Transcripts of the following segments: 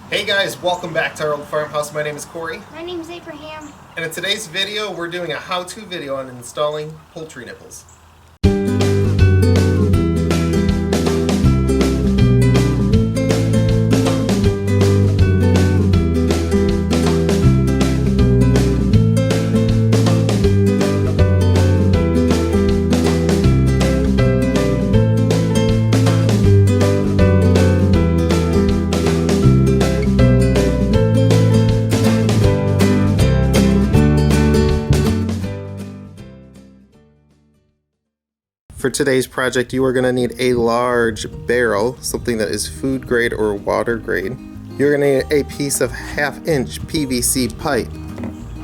Hey guys, welcome back to our old farmhouse. My name is Corey. My name is Abraham. And in today's video, we're doing a how-to video on installing poultry nipples. For today's project, you are going to need a large barrel, something that is food grade or water grade. You're going to need a piece of 1/2 inch PVC pipe.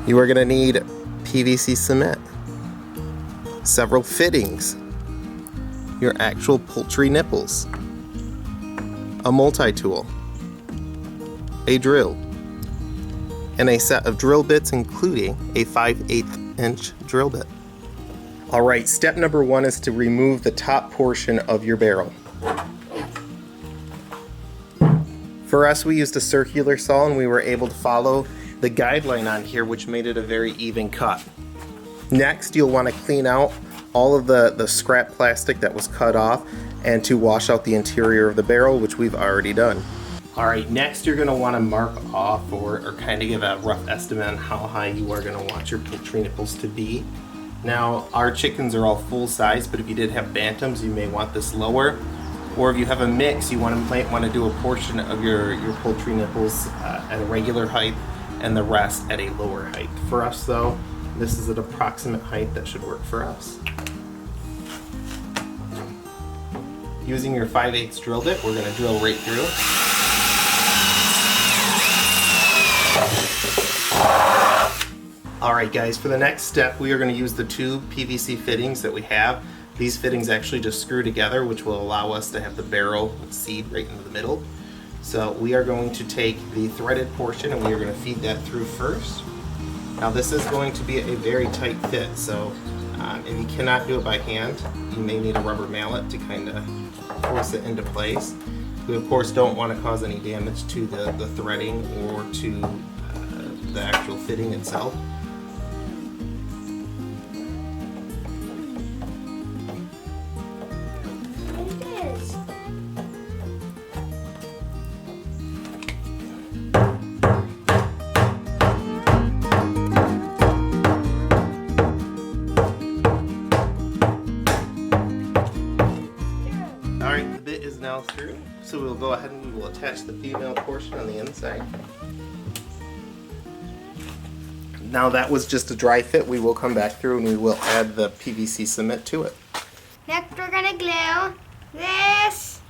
You are going to need PVC cement, several fittings, your actual poultry nipples, a multi-tool, a drill, and a set of drill bits including a 5/8 inch drill bit. Alright, step number 1 is to remove the top portion of your barrel. For us, we used a circular saw and we were able to follow the guideline on here, which made it a very even cut. Next, you'll want to clean out all of the scrap plastic that was cut off and to wash out the interior of the barrel, which we've already done. Alright, next you're going to want to mark off or kind of give a rough estimate on how high you are going to want your poultry nipples to be. Now, our chickens are all full size, but if you did have bantams, you may want this lower. Or if you have a mix, you might want to do a portion of your poultry nipples at a regular height and the rest at a lower height. For us though, this is an approximate height that should work for us. Using your 5/8 drill bit, we're going to drill right through. Alright guys, for the next step we are going to use the two PVC fittings that we have. These fittings actually just screw together, which will allow us to have the barrel seat right into the middle. So we are going to take the threaded portion and we are going to feed that through first. Now this is going to be a very tight fit, so if you cannot do it by hand, you may need a rubber mallet to kind of force it into place. We of course don't want to cause any damage to the threading or to the actual fitting itself. Alright, the bit is now through, so we'll go ahead and we will attach the female portion on the inside. Now that was just a dry fit. We will come back through and we will add the PVC cement to it. Next we're going to glue this.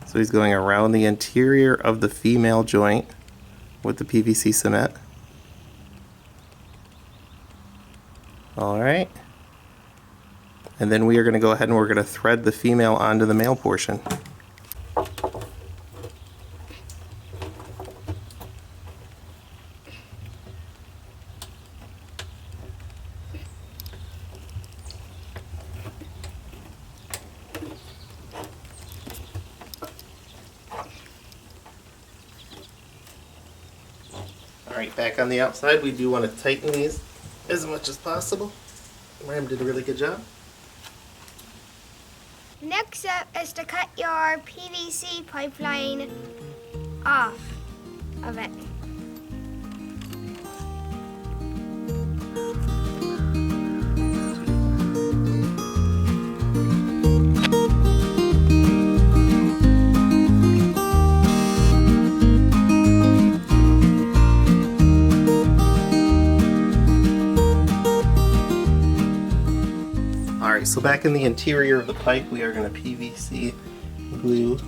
So he's going around the interior of the female joint with the PVC cement. Alright. And then we are going to go ahead and we're going to thread the female onto the male portion. Alright, back on the outside, we do want to tighten these as much as possible. Ram did a really good job. Next step is to cut your PVC pipeline off of it. Alright, so back in the interior of the pipe, we are going to PVC glue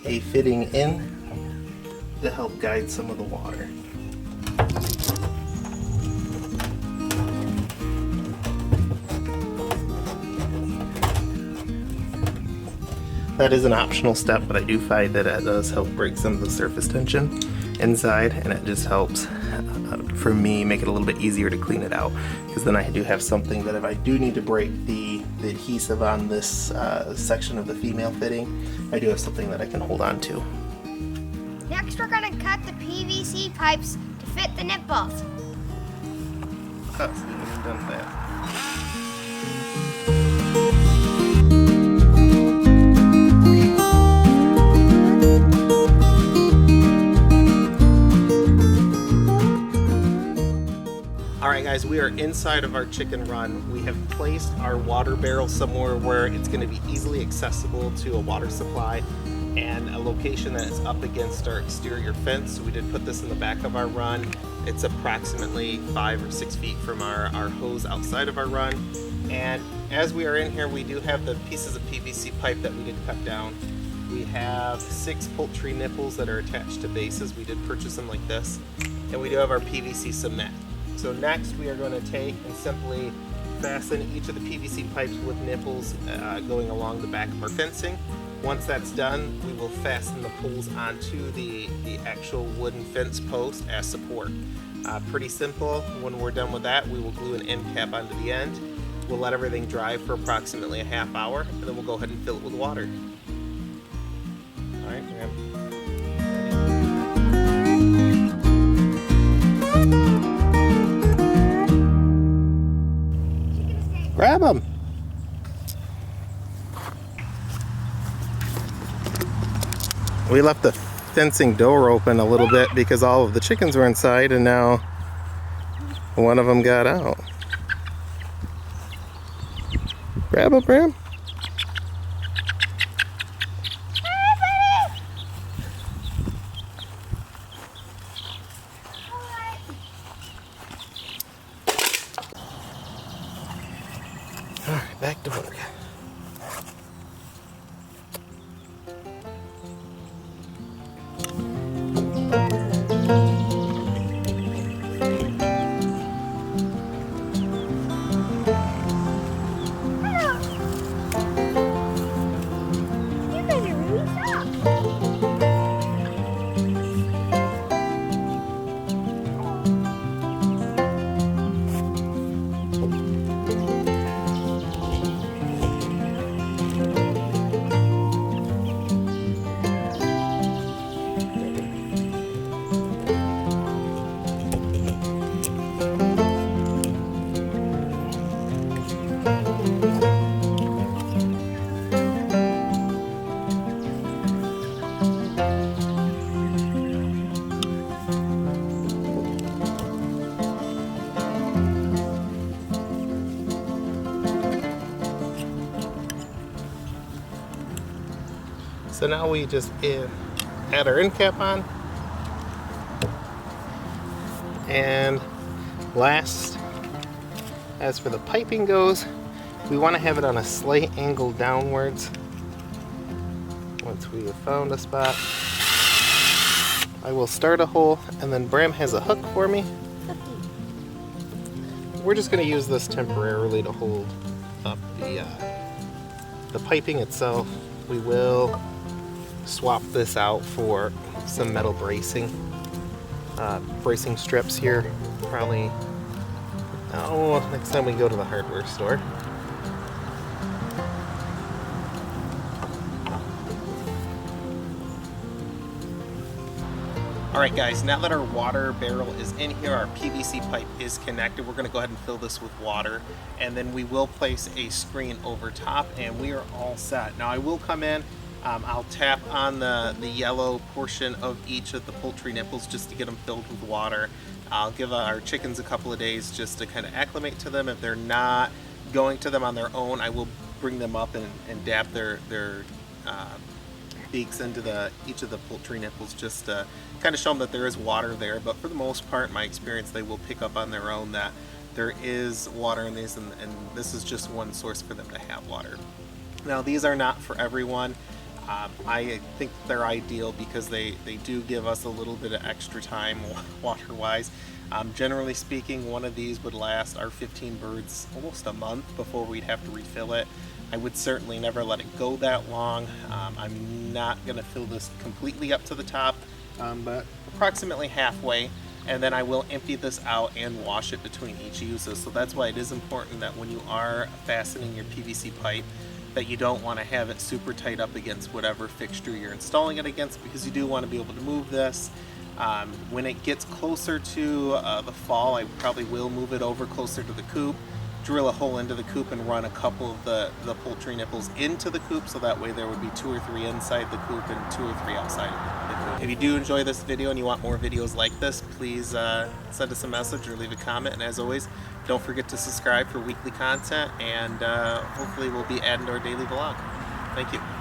a fitting in to help guide some of the water. That is an optional step, but I do find that it does help break some of the surface tension inside, and it just helps for me make it a little bit easier to clean it out, because then I do have something that if I do need to break the the adhesive on this section of the female fitting, I do have something that I can hold on to. Next, we're gonna cut the PVC pipes to fit the nipples. Oh, so you haven't done that. Alright guys, we are inside of our chicken run. We have placed our water barrel somewhere where it's going to be easily accessible to a water supply and a location that is up against our exterior fence. So we did put this in the back of our run. It's approximately 5 or 6 feet from our hose outside of our run. And as we are in here, we do have the pieces of PVC pipe that we did cut down. We have 6 poultry nipples that are attached to bases. We did purchase them like this. And we do have our PVC cement. So next we are going to take and simply fasten each of the PVC pipes with nipples going along the back of our fencing. Once that's done, we will fasten the poles onto the actual wooden fence post as support. Pretty simple. When we're done with that, we will glue an end cap onto the end. We'll let everything dry for approximately a half hour, and then we'll go ahead and fill it with water. All right, grab them. We left the fencing door open a little bit because all of the chickens were inside, and now one of them got out. Grab them, Bram. All right, back to work. So now we just add our end cap on. And last, as for the piping goes, we want to have it on a slight angle downwards. Once we have found a spot, I will start a hole, and then Bram has a hook for me. We're just going to use this temporarily to hold up the piping itself. We will swap this out for some metal bracing strips here, probably next time we go to the hardware store. Alright guys, now that our water barrel is in here, our PVC pipe is connected, we're going to go ahead and fill this with water, and then we will place a screen over top, and we are all set. Now I will come in, I'll tap on the yellow portion of each of the poultry nipples just to get them filled with water. I'll give our chickens a couple of days just to kind of acclimate to them. If they're not going to them on their own, I will bring them up and dab their beaks into each of the poultry nipples just to kind of show them that there is water there. But for the most part, in my experience, they will pick up on their own that there is water in these, and this is just one source for them to have water. Now these are not for everyone. I think they're ideal because they do give us a little bit of extra time water-wise. Generally speaking, one of these would last our 15 birds almost a month before we'd have to refill it. I would certainly never let it go that long. I'm not going to fill this completely up to the top, but approximately halfway. and then I will empty this out and wash it between each uses. So that's why it is important that when you are fastening your PVC pipe, that you don't want to have it super tight up against whatever fixture you're installing it against, because you do want to be able to move this. When it gets closer to the fall, I probably will move it over closer to the coop, drill a hole into the coop and run a couple of the poultry nipples into the coop, so that way there would be 2 or 3 inside the coop and 2 or 3 outside of the coop. If you do enjoy this video and you want more videos like this, please send us a message or leave a comment, and as always, don't forget to subscribe for weekly content, and hopefully we'll be adding to our daily vlog. Thank you.